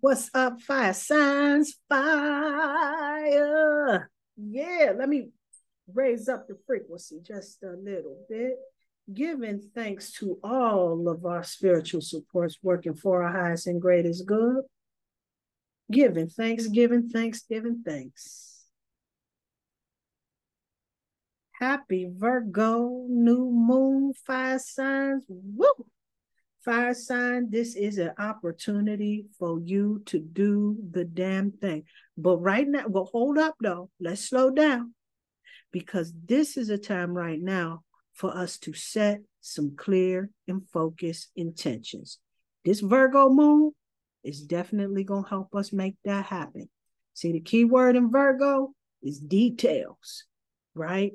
What's up, fire signs? Fire. Yeah, let me raise up the frequency just a little bit. Giving thanks to all of our spiritual supports working for our highest and greatest good. Giving thanks, giving thanks, giving thanks. Happy Virgo, new moon, fire signs. Woo! Fire sign, this is an opportunity for you to do the damn thing. But right now, well, hold up though. Let's slow down because this is a time right now for us to set some clear and focused intentions. This Virgo moon is definitely going to help us make that happen. See, the key word in Virgo is details, right?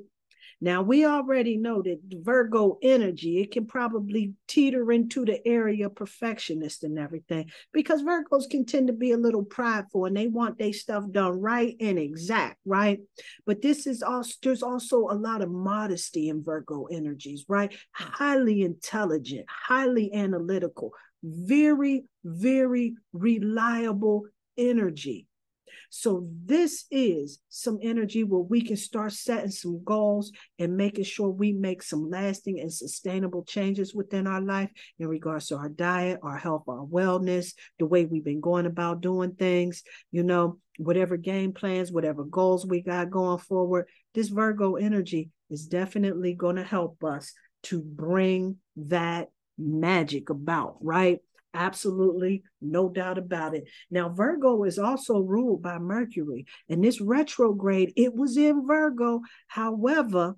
Now, we already know that Virgo energy, it can probably teeter into the area of perfectionist and everything because Virgos can tend to be a little prideful and they want their stuff done right and exact, right? But this is also, there's also a lot of modesty in Virgo energies, right? Highly intelligent, highly analytical, very, very reliable energy. So this is some energy where we can start setting some goals and making sure we make some lasting and sustainable changes within our life in regards to our diet, our health, our wellness, the way we've been going about doing things, whatever game plans, whatever goals we got going forward. This Virgo energy is definitely going to help us to bring that magic about, right? Absolutely, no doubt about it. Now, Virgo is also ruled by Mercury, and this retrograde, it was in Virgo. However,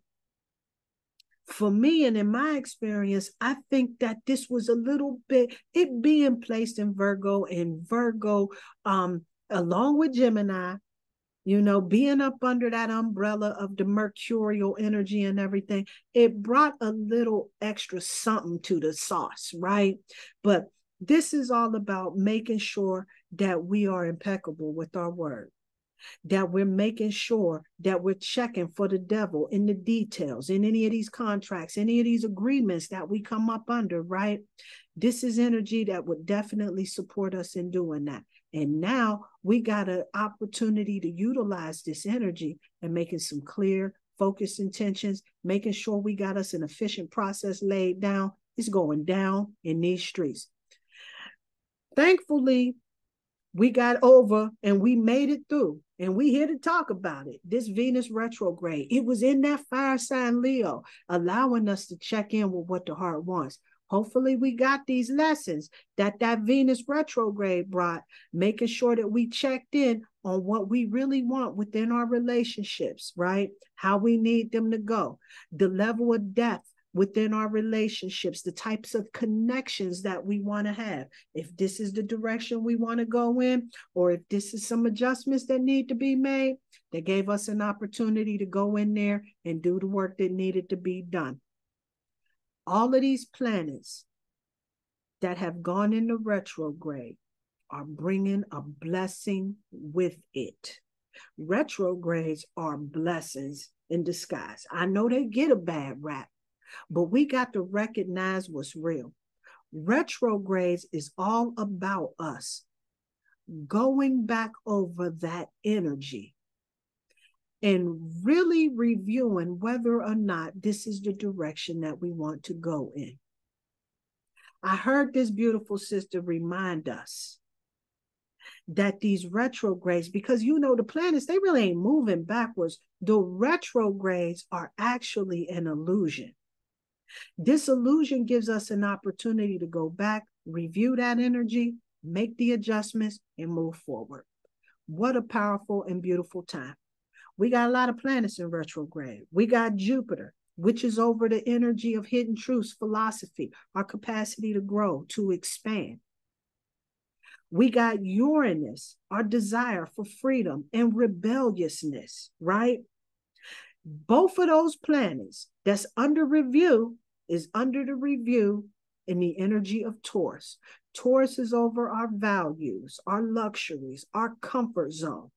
for me and in my experience, I think that this was a little bit, it being placed in Virgo, and Virgo, along with Gemini, being up under that umbrella of the mercurial energy and everything, it brought a little extra something to the sauce, right? But this is all about making sure that we are impeccable with our word, that we're making sure that we're checking for the devil in the details, in any of these contracts, any of these agreements that we come up under, right? This is energy that would definitely support us in doing that. And now we got an opportunity to utilize this energy and making some clear, focused intentions, making sure we got us an efficient process laid down. It's going down in these streets. Thankfully, we got over and we made it through. And we here to talk about it. This Venus retrograde, it was in that fire sign Leo, allowing us to check in with what the heart wants. Hopefully we got these lessons that Venus retrograde brought, making sure that we checked in on what we really want within our relationships, right? How we need them to go, the level of depth within our relationships, the types of connections that we want to have. If this is the direction we want to go in, or if this is some adjustments that need to be made, they gave us an opportunity to go in there and do the work that needed to be done. All of these planets that have gone into retrograde are bringing a blessing with it. Retrogrades are blessings in disguise. I know they get a bad rap, but we got to recognize what's real. Retrogrades is all about us going back over that energy and really reviewing whether or not this is the direction that we want to go in. I heard this beautiful sister remind us that these retrogrades, because the planets, they really ain't moving backwards. The retrogrades are actually an illusion. This illusion gives us an opportunity to go back, review that energy, make the adjustments, and move forward. What a powerful and beautiful time. We got a lot of planets in retrograde. We got Jupiter, which is over the energy of hidden truths, philosophy, our capacity to grow, to expand. We got Uranus, our desire for freedom and rebelliousness, right? Both of those planets that's under review is under the review in the energy of Taurus. Taurus is over our values, our luxuries, our comfort zone.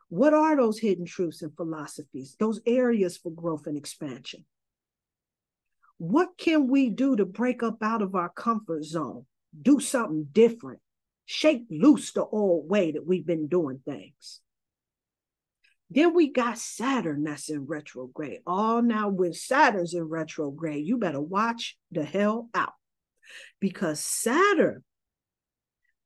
What are those hidden truths and philosophies, those areas for growth and expansion? What can we do to break up out of our comfort zone? Do something different. Shake loose the old way that we've been doing things. Then we got Saturn that's in retrograde. Oh, now when Saturn's in retrograde, you better watch the hell out, because Saturn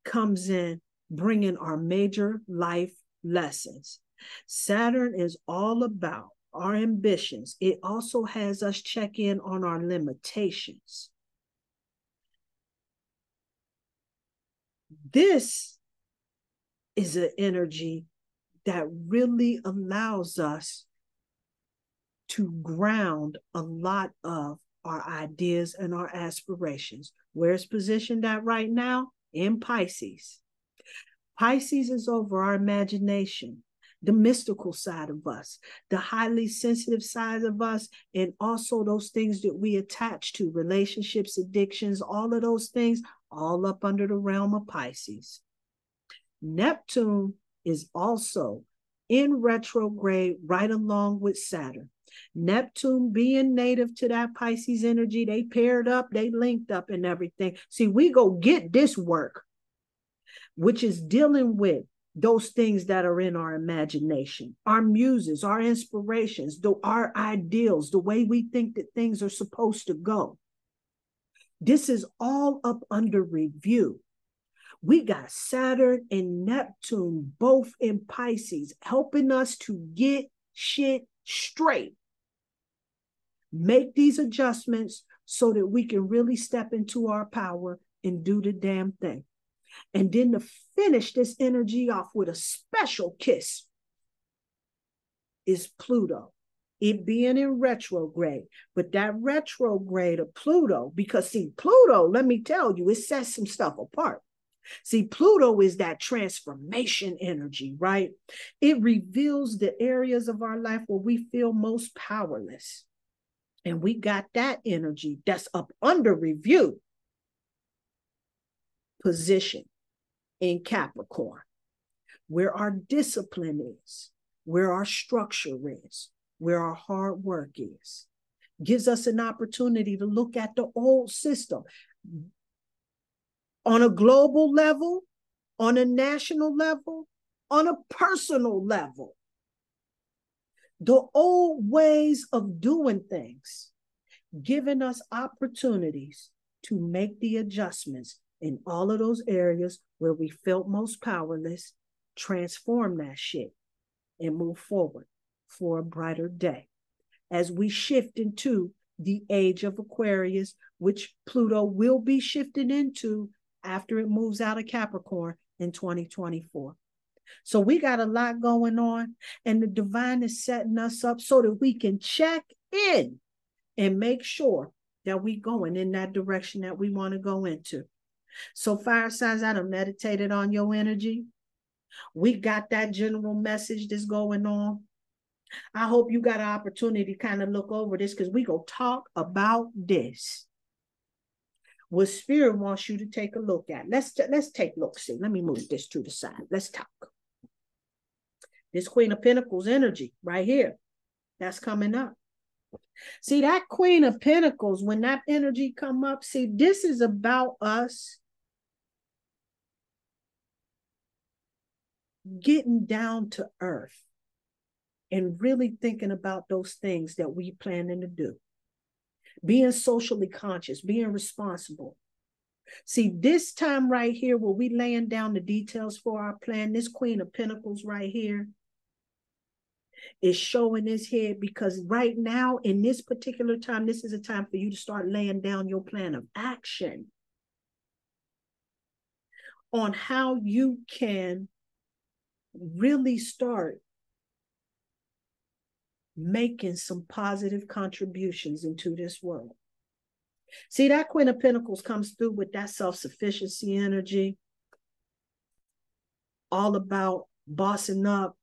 comes in bringing our major life lessons. Saturn is all about our ambitions. It also has us check in on our limitations. This is an energy that really allows us to ground a lot of our ideas and our aspirations. Where it's positioned at right now? In Pisces. Pisces is over our imagination, the mystical side of us, the highly sensitive side of us, and also those things that we attach to, relationships, addictions, all of those things, all up under the realm of Pisces. Neptune is also in retrograde right along with Saturn. Neptune being native to that Pisces energy, they paired up, they linked up and everything. See, we go get this work, which is dealing with those things that are in our imagination, our muses, our inspirations, our ideals, the way we think that things are supposed to go. This is all up under review. We got Saturn and Neptune both in Pisces, helping us to get shit straight. Make these adjustments so that we can really step into our power and do the damn thing. And then to finish this energy off with a special kiss is Pluto. It being in retrograde, but that retrograde of Pluto, because see, Pluto, let me tell you, it sets some stuff apart. See, Pluto is that transformation energy, right? It reveals the areas of our life where we feel most powerless. And we got that energy that's up under review position in Capricorn, where our discipline is, where our structure is, where our hard work is. Gives us an opportunity to look at the old system on a global level, on a national level, on a personal level. The old ways of doing things, giving us opportunities to make the adjustments in all of those areas where we felt most powerless, transform that shit and move forward for a brighter day. As we shift into the age of Aquarius, which Pluto will be shifting into after it moves out of Capricorn in 2024. So we got a lot going on, and the divine is setting us up so that we can check in and make sure that we're going in that direction that we want to go into. So fire signs, I done meditated on your energy. We got that general message that's going on. I hope you got an opportunity to kind of look over this, because we go talk about this. What Spirit wants you to take a look at. Let's take a look. See, let me move this to the side. Let's talk. This Queen of Pentacles energy right here, that's coming up. See, that Queen of Pentacles, when that energy come up, see, this is about us getting down to earth and really thinking about those things that we planning to do. Being socially conscious, being responsible. See, this time right here where we laying down the details for our plan, this Queen of Pentacles right here is showing his head, because right now in this particular time, this is a time for you to start laying down your plan of action on how you can really start making some positive contributions into this world. See, that Queen of Pentacles comes through with that self-sufficiency energy, all about bossing up.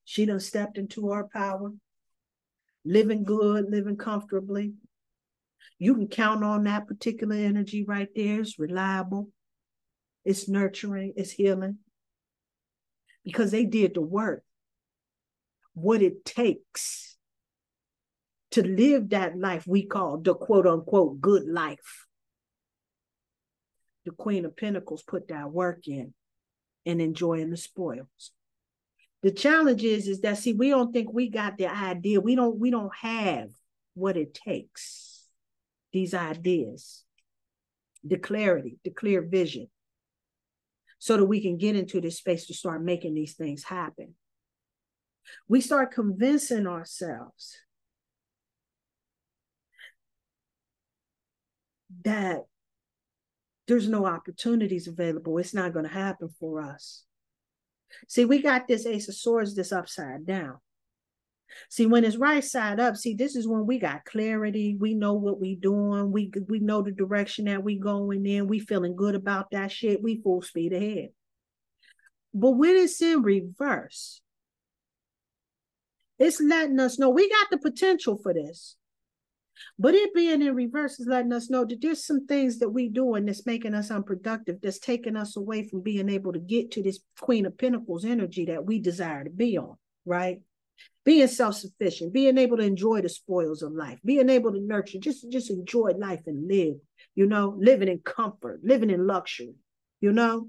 She done stepped into her power, living good, living comfortably. You can count on that particular energy right there. It's reliable, it's nurturing, it's healing, because they did the work. What it takes to live that life we call the quote unquote good life. The Queen of Pentacles put that work in. and enjoying the spoils. The challenge is that, see, we don't think we got the idea. We don't have what it takes. These ideas, the clarity, the clear vision, so that we can get into this space to start making these things happen. We start convincing ourselves that there's no opportunities available. It's not going to happen for us. See, we got this Ace of Swords that's upside down. See, when it's right side up, see, this is when we got clarity. We know what we doing. We know the direction that we going in. We feeling good about that shit. We full speed ahead. But when it's in reverse, it's letting us know we got the potential for this. But it being in reverse is letting us know that there's some things that we doing that's making us unproductive, that's taking us away from being able to get to this Queen of Pentacles energy that we desire to be on, right? Being self-sufficient, being able to enjoy the spoils of life, being able to nurture, just enjoy life and live, you know, living in comfort, living in luxury, you know.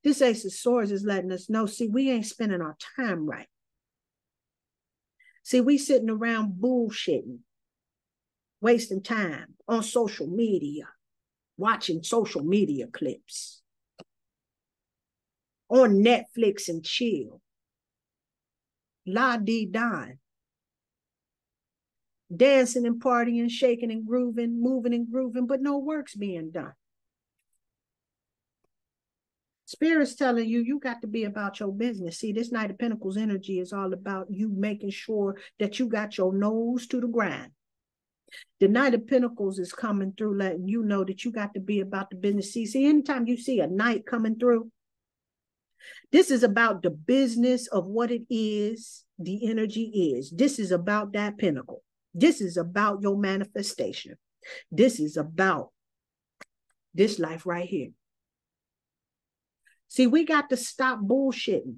This Ace of Swords is letting us know, see, we ain't spending our time right. See, we sitting around bullshitting, wasting time on social media, watching social media clips, on Netflix and chill, la-dee-don, dancing and partying, shaking and grooving, moving and grooving, but no work's being done. Spirit's telling you, you got to be about your business. See, this Knight of Pentacles energy is all about you making sure that you got your nose to the grind. The Knight of Pentacles is coming through, letting you know that you got to be about the business. See, anytime you see a knight coming through, this is about the business of what it is, the energy is. This is about that pentacle. This is about your manifestation. This is about this life right here. See, we got to stop bullshitting.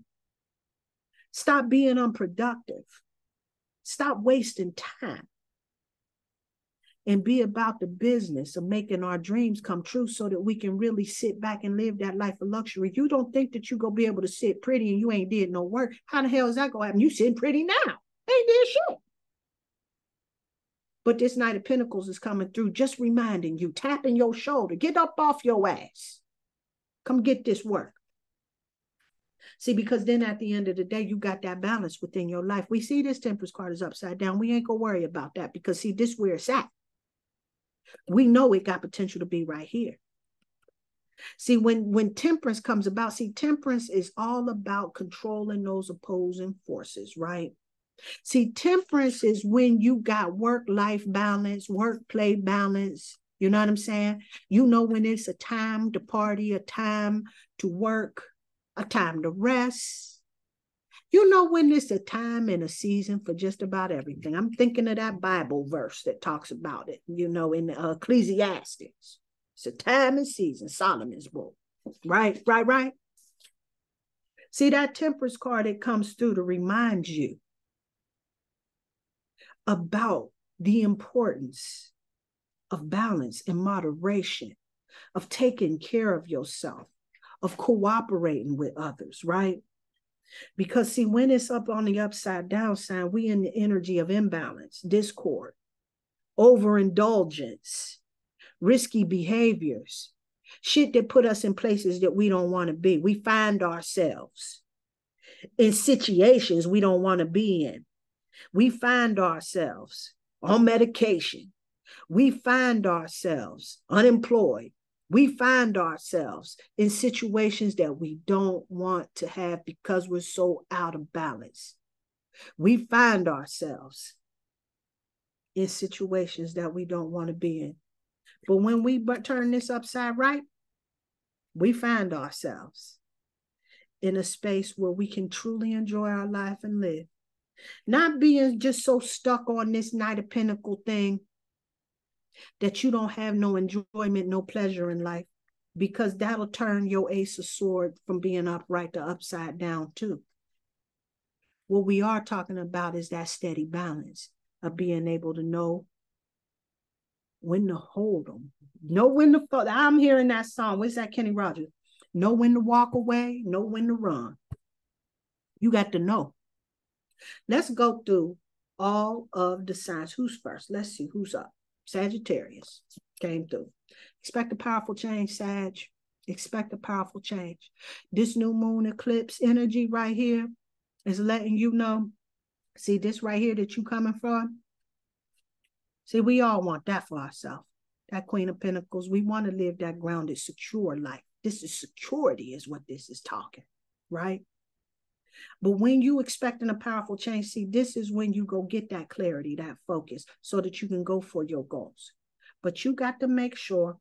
Stop being unproductive. Stop wasting time. And be about the business of making our dreams come true so that we can really sit back and live that life of luxury. You don't think that you're going to be able to sit pretty and you ain't did no work. How the hell is that going to happen? You sitting pretty now. Ain't did shit. But this Knight of Pentacles is coming through, just reminding you, tapping your shoulder, get up off your ass. Come get this work. See, because then at the end of the day, you got that balance within your life. We see this Temperance card is upside down. We ain't going to worry about that because, see, this is where it's at. We know it got potential to be right here. See, when Temperance comes about, see, Temperance is all about controlling those opposing forces, right? See, Temperance is when you got work-life balance, work-play balance. You know what I'm saying? You know when it's a time to party, a time to work, a time to rest. You know when it's a time and a season for just about everything. I'm thinking of that Bible verse that talks about it, you know, in Ecclesiastes. It's a time and season, Solomon's book. Right. See, that Temperance card, it comes through to remind you about the importance of balance and moderation, of taking care of yourself, of cooperating with others, right? Because, see, when it's up on the upside down sign, we in the energy of imbalance, discord, overindulgence, risky behaviors, shit that put us in places that we don't want to be. We find ourselves in situations we don't want to be in. We find ourselves on medication. We find ourselves unemployed. We find ourselves in situations that we don't want to have because we're so out of balance. We find ourselves in situations that we don't want to be in. But when we turn this upside right, we find ourselves in a space where we can truly enjoy our life and live. Not being just so stuck on this Knight of Pentacles thing that you don't have no enjoyment, no pleasure in life, because that'll turn your Ace of Swords from being upright to upside down too. What we are talking about is that steady balance of being able to know when to hold them Know when to fall. I'm hearing that song. What's that, Kenny Rogers? Know when to walk away, know when to run. You got to know. Let's go through all of the signs. Who's first? Let's see who's up. Sagittarius came through. Expect a powerful change, Sag. Expect a powerful change. This new moon eclipse energy right here is letting you know. See this right here that you coming from? See, we all want that for ourselves. That Queen of Pentacles. We want to live that grounded, secure life. This is security is what this is talking, right? But when you expecting a powerful change, see, this is when you go get that clarity, that focus, so that you can go for your goals. But you got to make sure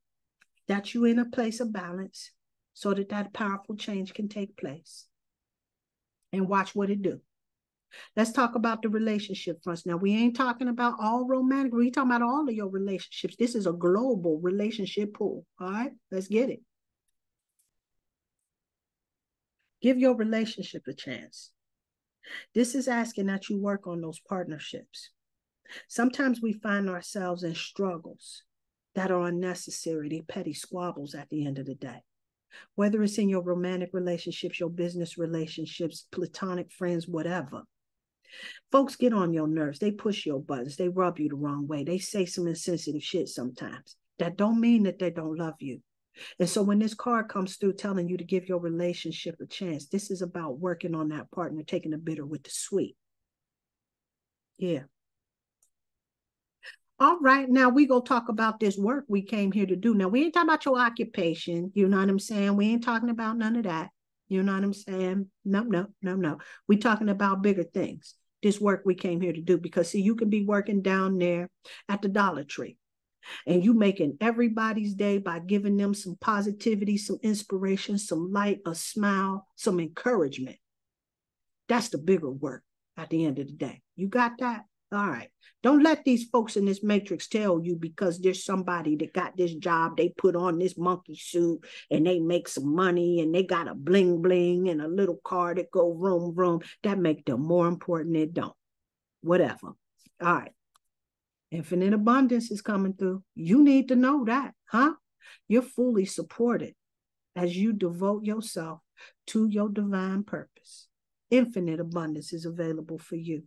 that you're in a place of balance so that that powerful change can take place. And watch what it do. Let's talk about the relationship fronts. Now, we ain't talking about all romantic. We're talking about all of your relationships. This is a global relationship pool. All right, let's get it. Give your relationship a chance. This is asking that you work on those partnerships. Sometimes we find ourselves in struggles that are unnecessary, they petty squabbles at the end of the day. Whether it's in your romantic relationships, your business relationships, platonic friends, whatever. Folks get on your nerves. They push your buttons. They rub you the wrong way. They say some insensitive shit sometimes. That don't mean that they don't love you. And so when this card comes through telling you to give your relationship a chance, this is about working on that partner, taking the bitter with the sweet. Yeah. All right, now we go talk about this work we came here to do. Now, we ain't talking about your occupation. You know what I'm saying? We ain't talking about none of that. You know what I'm saying? No. We talking about bigger things. This work we came here to do, because see, you can be working down there at the Dollar Tree and you making everybody's day by giving them some positivity, some inspiration, some light, a smile, some encouragement. That's the bigger work at the end of the day. You got that? All right. Don't let these folks in this matrix tell you because there's somebody that got this job, they put on this monkey suit and they make some money and they got a bling bling and a little car that go vroom vroom. That make them more important than don't. Whatever. All right. Infinite abundance is coming through. You need to know that, huh? You're fully supported as you devote yourself to your divine purpose. Infinite abundance is available for you.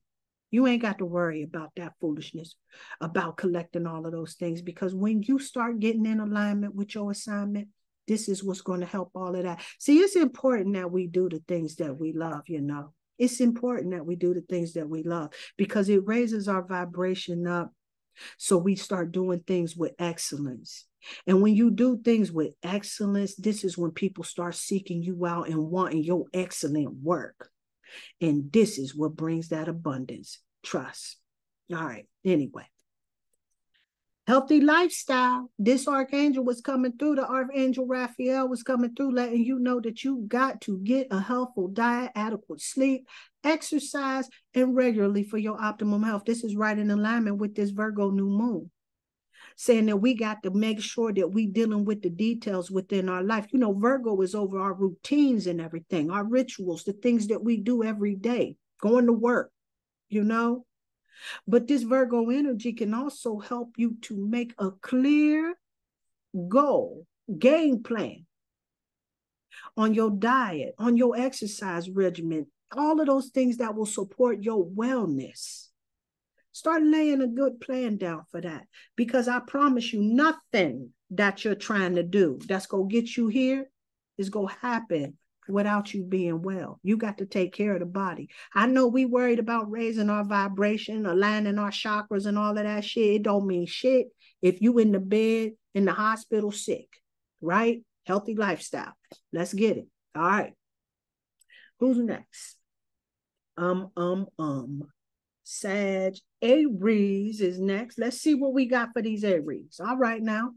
You ain't got to worry about that foolishness, about collecting all of those things, because when you start getting in alignment with your assignment, this is what's going to help all of that. See, it's important that we do the things that we love, you know. It's important that we do the things that we love because it raises our vibration up. So we start doing things with excellence. And when you do things with excellence, this is when people start seeking you out and wanting your excellent work. And this is what brings that abundance. Trust. All right. Anyway. Healthy lifestyle. This archangel was coming through. The archangel Raphael was coming through, letting you know that you got to get a healthful diet, adequate sleep, exercise, and regularly for your optimum health. This is right in alignment with this Virgo new moon, saying that we got to make sure that we dealing with the details within our life. You know, Virgo is over our routines and everything, our rituals, the things that we do every day, going to work, you know. But this Virgo energy can also help you to make a clear goal, game plan on your diet, on your exercise regimen, all of those things that will support your wellness. Start laying a good plan down for that, because I promise you, nothing that you're trying to do that's going to get you here is going to happen without you being well. You got to take care of the body. I know we worried about raising our vibration, aligning our chakras and all of that shit. It don't mean shit if you in the bed, in the hospital sick, right? Healthy lifestyle. Let's get it. All right. Who's next? Sag, Aries is next. Let's see what we got for these Aries. All right, now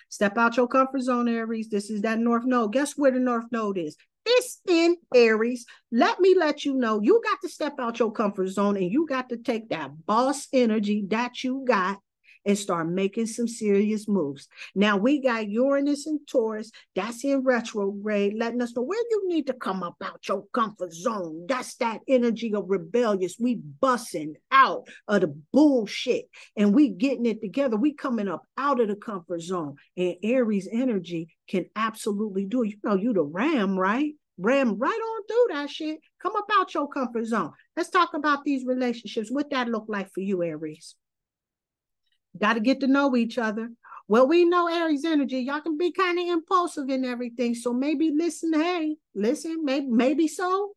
step out your comfort zone, Aries. This is that North Node. Guess where the North Node is? It's in Aries. Let me let you know, you got to step out your comfort zone and you got to take that boss energy that you got and start making some serious moves. Now we got Uranus and Taurus, that's in retrograde, letting us know where you need to come up out your comfort zone. That's that energy of rebellious. We busting out of the bullshit and we getting it together. We coming up out of the comfort zone. And Aries energy can absolutely do it. You know, you the ram, right? Ram right on through that shit. Come up out your comfort zone. Let's talk about these relationships. What that look like for you, Aries? Got to get to know each other. Well, we know Aries energy. Y'all can be kind of impulsive and everything. So maybe listen, hey, listen, maybe so.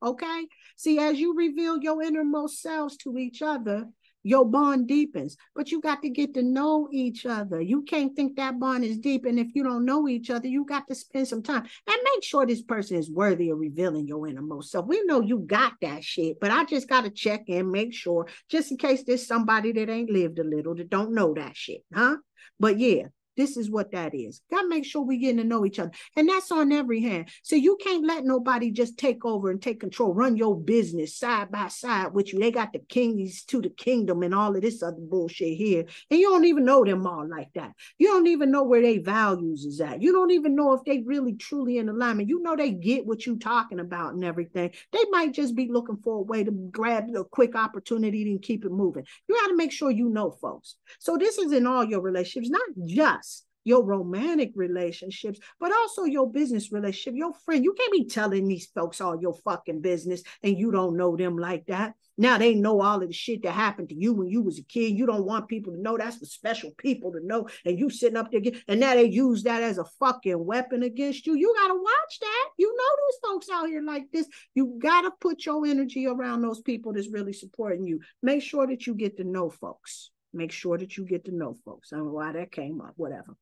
Okay. See, as you reveal your innermost selves to each other, your bond deepens, but you got to get to know each other. You can't think that bond is deep. And if you don't know each other, you got to spend some time and make sure this person is worthy of revealing your innermost self. We know you got that shit, but I just got to check in, make sure, just in case there's somebody that ain't lived a little that don't know that shit, huh? But yeah, this is what that is. Got to make sure we getting to know each other. And that's on every hand. So you can't let nobody just take over and take control, run your business side by side with you. They got the keys to the kingdom and all of this other bullshit here. And you don't even know them all like that. You don't even know where their values is at. You don't even know if they really truly in alignment. You know they get what you talking about and everything. They might just be looking for a way to grab a quick opportunity and keep it moving. You got to make sure you know, folks. So this is in all your relationships, not just your romantic relationships, but also your business relationship, your friend. You can't be telling these folks all your fucking business and you don't know them like that. Now they know all of the shit that happened to you when you was a kid. You don't want people to know. That's for special people to know. And you sitting up there, and now they use that as a fucking weapon against you. You got to watch that. You know these folks out here like this. You got to put your energy around those people that's really supporting you. Make sure that you get to know folks. Make sure that you get to know folks. I don't know why that came up, whatever.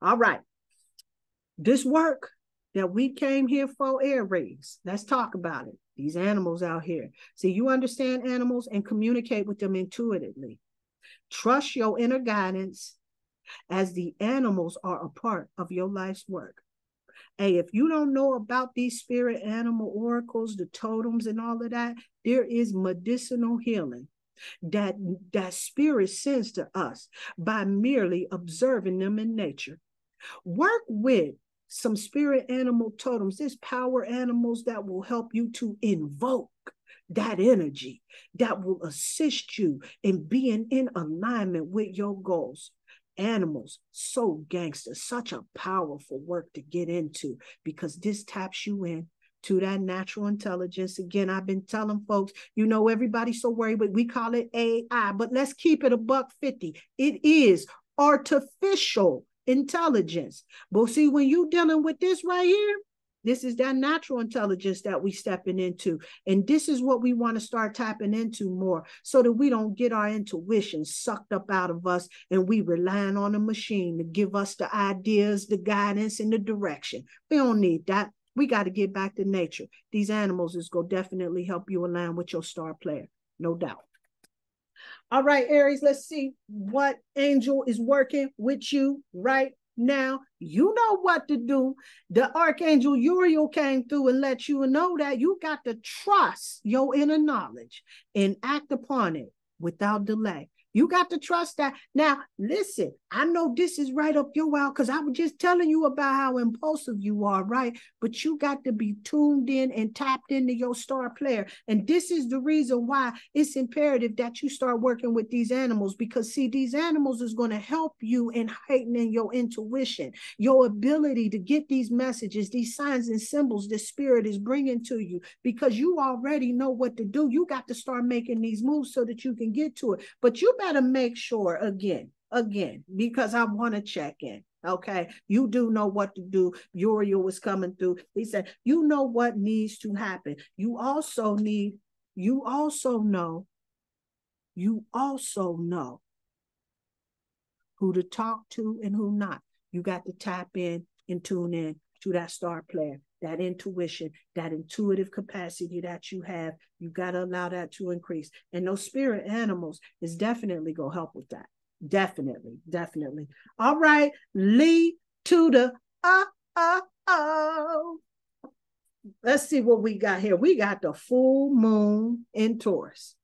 All right. This work that we came here for, Aries, let's talk about it. These animals out here. See, you understand animals and communicate with them intuitively. Trust your inner guidance as the animals are a part of your life's work. Hey, if you don't know about these spirit animal oracles, the totems and all of that, there is medicinal healing that spirit sends to us by merely observing them in nature. Work with some spirit animal totems. There's power animals that will help you to invoke that energy that will assist you in being in alignment with your goals. Animals, so gangster, such a powerful work to get into because this taps you in to that natural intelligence. Again, I've been telling folks, you know, everybody's so worried, but we call it AI, but let's keep it $150. It is artificial intelligence. But see, when you dealing with this right here, this is that natural intelligence that we stepping into. And this is what we want to start tapping into more so that we don't get our intuition sucked up out of us and we relying on a machine to give us the ideas, the guidance, and the direction. We don't need that. We got to get back to nature. These animals is going to definitely help you align with your star player, no doubt. All right, Aries, let's see what angel is working with you right now. You know what to do. The Archangel Uriel came through and let you know that you got to trust your inner knowledge and act upon it without delay. You got to trust that. Now, listen, I know this is right up your alley because I was just telling you about how impulsive you are, right? But you got to be tuned in and tapped into your star player. And this is the reason why it's imperative that you start working with these animals because, see, these animals is going to help you in heightening your intuition, your ability to get these messages, these signs and symbols the spirit is bringing to you because you already know what to do. You got to start making these moves so that you can get to it. But you better make sure again, because I want to check in. Okay, you do know what to do. Uriel was coming through. He said, you know what needs to happen. You also know who to talk to and who not. You got to tap in and tune in to that star player, that intuition, that intuitive capacity that you have. You got to allow that to increase. And those spirit animals is definitely going to help with that. Definitely. All right, Lee to the Let's see what we got here. We got the full moon in Taurus.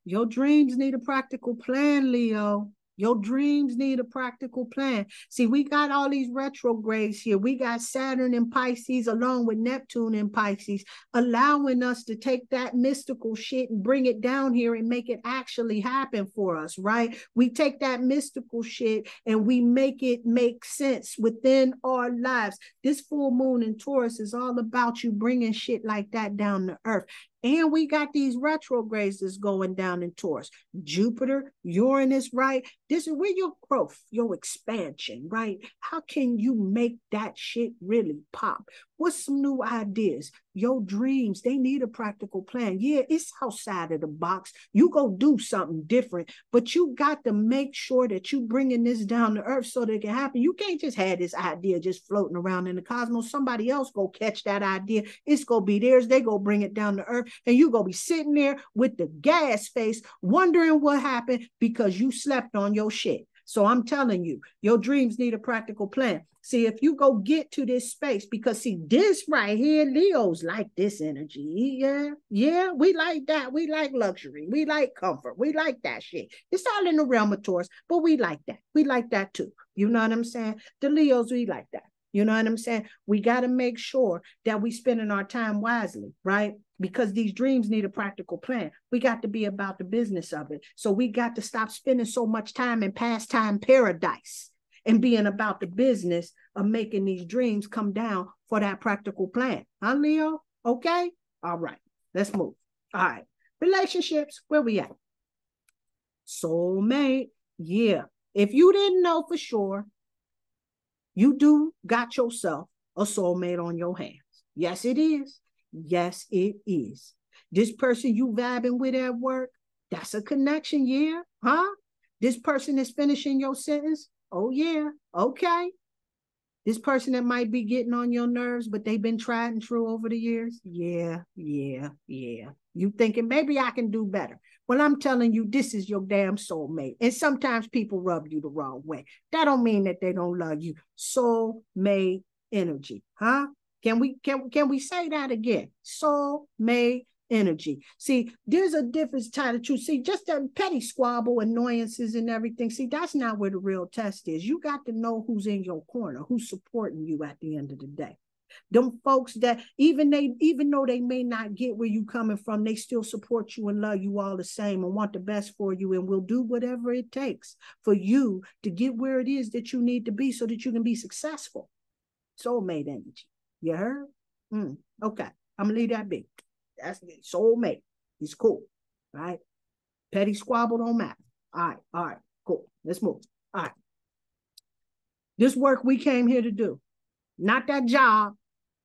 Your dreams need a practical plan, Leo. Your dreams need a practical plan. See, we got all these retrogrades here. We got Saturn in Pisces along with Neptune in Pisces, allowing us to take that mystical shit and bring it down here and make it actually happen for us, right? We take that mystical shit and we make it make sense within our lives. This full moon in Taurus is all about you bringing shit like that down to earth. And we got these retrogrades that's going down in Taurus. Jupiter, Uranus, right? This is where your growth, your expansion, right? How can you make that shit really pop? What's some new ideas? Your dreams, they need a practical plan. Yeah, it's outside of the box. You go do something different, but you got to make sure that you bringing this down to earth so that it can happen. You can't just have this idea just floating around in the cosmos. Somebody else go catch that idea. It's going to be theirs. They go bring it down to earth, and you going to be sitting there with the gas face wondering what happened because you slept on your shit. So I'm telling you, your dreams need a practical plan. See, if you go get to this space, because see, this right here, Leos like this energy. Yeah, we like that. We like luxury. We like comfort. We like that shit. It's all in the realm of Taurus, but we like that. We like that too. You know what I'm saying? The Leos, we like that. You know what I'm saying? We got to make sure that we spending our time wisely, right? Because these dreams need a practical plan. We got to be about the business of it. So we got to stop spending so much time in pastime paradise and being about the business of making these dreams come down for that practical plan. Huh, Leo? Okay? All right. Let's move. All right. Relationships, where we at? Soulmate. Yeah. If you didn't know for sure, you do got yourself a soulmate on your hands. Yes, it is. Yes, it is. This person you vibing with at work, that's a connection, yeah? Huh? This person is finishing your sentence? Oh, yeah. Okay. This person that might be getting on your nerves, but they've been tried and true over the years? Yeah. You thinking, maybe I can do better. Well, I'm telling you, this is your damn soulmate. And sometimes people rub you the wrong way. That don't mean that they don't love you. Soulmate energy, huh? Can we say that again? Soulmate energy. See, there's a difference, Tyler, too. See, just that petty squabble, annoyances and everything. See, that's not where the real test is. You got to know who's in your corner, who's supporting you at the end of the day. Them folks that even though they may not get where you coming from, they still support you and love you all the same and want the best for you and will do whatever it takes for you to get where it is that you need to be so that you can be successful. Soulmate energy. You heard? Okay. I'm gonna leave that be. That's it. Soulmate. He's cool. All right. Petty squabble don't matter. All right. Cool. Let's move. All right. This work we came here to do. Not that job.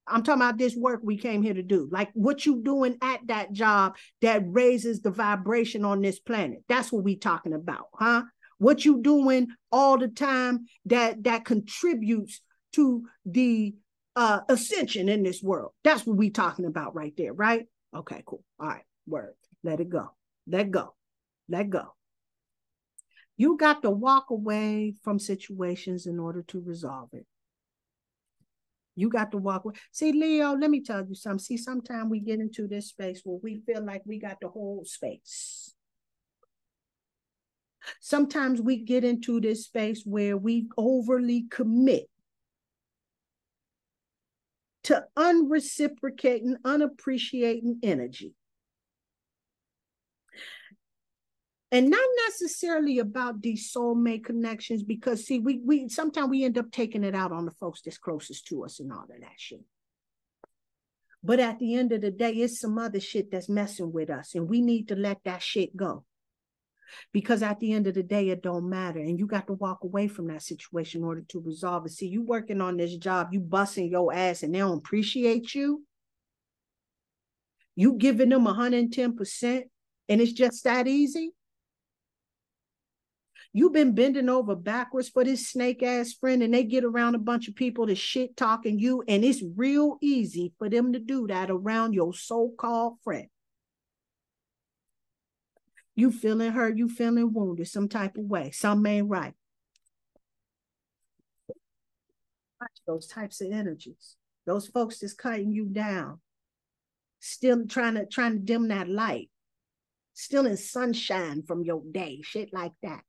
I'm talking about this work we came here to do. Like what you doing at that job that raises the vibration on this planet. That's what we talking about, huh? What you doing all the time that contributes to the ascension in this world. That's what we talking about right there, right? Okay, cool. All right, word. Let it go. Let go. You got to walk away from situations in order to resolve it. You got to walk away. See, Leo, let me tell you something. See, sometimes we get into this space where we feel like we got the whole space. Sometimes we get into this space where we overly commit to unreciprocating, unappreciating energy. And not necessarily about these soulmate connections, because see, we sometimes we end up taking it out on the folks that's closest to us and all of that shit. But at the end of the day, it's some other shit that's messing with us, and we need to let that shit go. Because at the end of the day, it don't matter. And you got to walk away from that situation in order to resolve it. See, you working on this job, you busting your ass and they don't appreciate you. You giving them 110% and it's just that easy. You've been bending over backwards for this snake ass friend and they get around a bunch of people to shit talking you. And it's real easy for them to do that around your so-called friend. You feeling hurt, you feeling wounded some type of way. Something ain't right. Watch those types of energies. Those folks that's cutting you down, still trying to dim that light. stealing sunshine from your day, shit like that.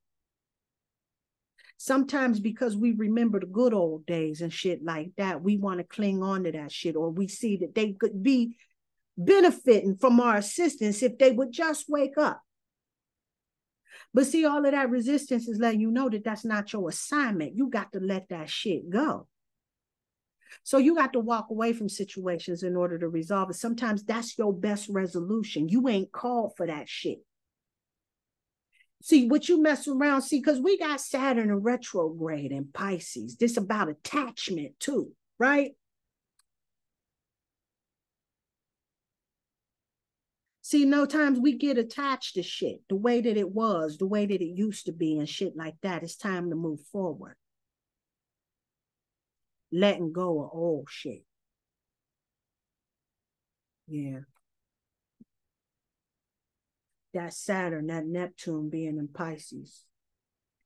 Sometimes because we remember the good old days and shit like that, we want to cling on to that shit, or we see that they could be benefiting from our assistance if they would just wake up. But see, all of that resistance is letting you know that that's not your assignment. You got to let that shit go. So you got to walk away from situations in order to resolve it. Sometimes that's your best resolution. You ain't called for that shit. See, what you mess around, see, because we got Saturn in retrograde in Pisces. This about attachment too, right? See, no times we get attached to shit, the way that it was, the way that it used to be and shit like that. It's time to move forward. Letting go of old shit. Yeah. That Saturn, that Neptune being in Pisces.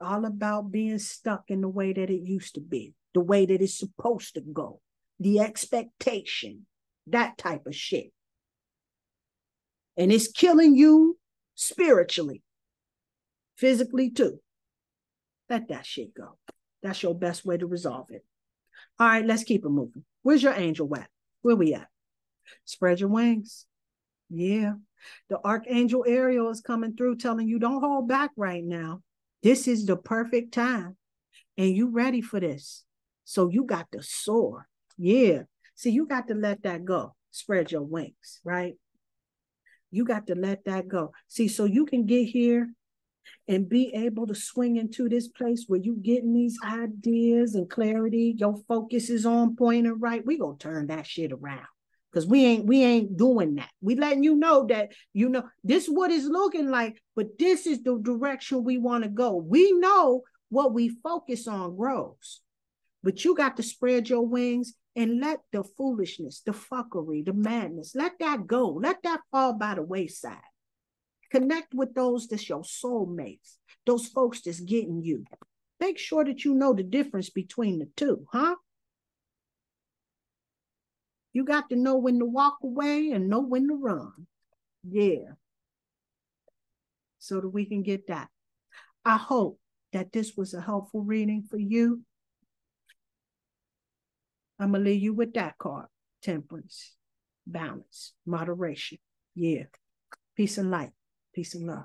All about being stuck in the way that it used to be, the way that it's supposed to go, the expectation, that type of shit. And it's killing you spiritually, physically too. Let that shit go. That's your best way to resolve it. All right, let's keep it moving. Where's your angel at? Where we at? Spread your wings. Yeah. The Archangel Ariel is coming through telling you don't hold back right now. This is the perfect time. And you ready for this. So you got to soar. Yeah. See, you got to let that go. Spread your wings, right? You got to let that go. See, so you can get here and be able to swing into this place where you getting these ideas and clarity. Your focus is on point and right. We gonna turn that shit around. Because we ain't doing that. We letting you know that, you know, this is what it's looking like, but this is the direction we want to go. We know what we focus on grows. But you got to spread your wings and let the foolishness, the fuckery, the madness, let that go. Let that fall by the wayside. Connect with those that's your soulmates, those folks that's getting you. Make sure that you know the difference between the two, huh? You got to know when to walk away and know when to run. Yeah. So that we can get that. I hope that this was a helpful reading for you. I'm going to leave you with that card. Temperance, balance, moderation. Yeah. Peace and light. Peace and love.